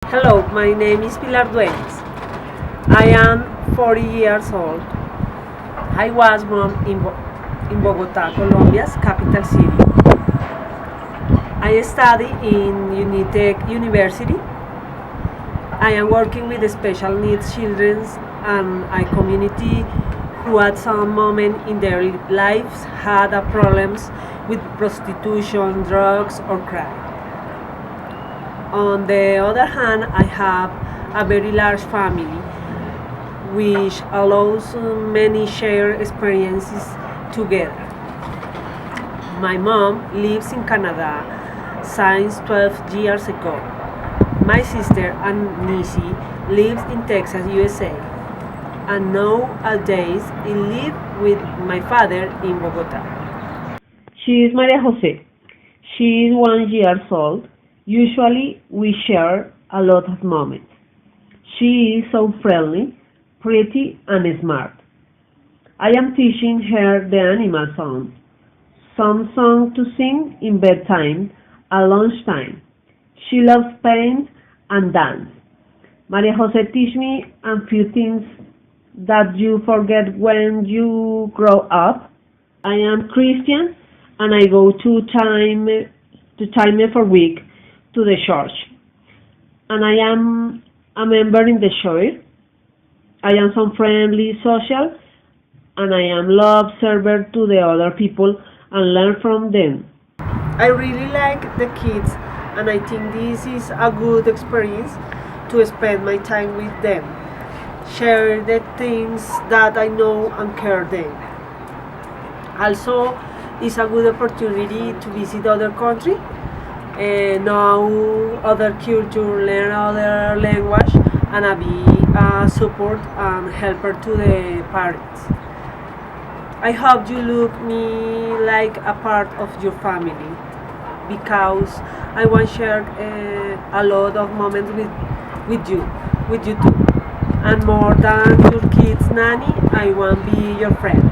Hello, my name is Pilar Dueñas. I am 40 years old. I was born in Bogota, Colombia's capital city. I study in Unitec University. I am working with special needs children and a community who at some moment in their lives had a problems with prostitution, drugs or crime. On the other hand, I have a very large family, which allows many shared experiences together. My mom lives in Canada since 12 years ago. My sister and Nisi lives in Texas, USA. And nowadays I live with my father in Bogota. She is Maria Jose. She is 1 year old. Usually we share a lot of moments. She is so friendly, pretty and smart. I am teaching her the animal songs, some songs to sing in bedtime at lunchtime. She loves paint and dance. Maria Jose teach me a few things that you forget when you grow up. I am Christian and I go to time for week to the church. And I am a member in the church. I am so friendly, social, and I am love server to the other people and learn from them. I really like the kids, and I think this is a good experience to spend my time with them, share the things that I know and care them. Also, it's a good opportunity to visit other country, know other culture, learn other language, and be a support and helper to the parents. I hope you look me like a part of your family because I want to share a lot of moments with you too. And more than your kids nanny, I want to be your friend.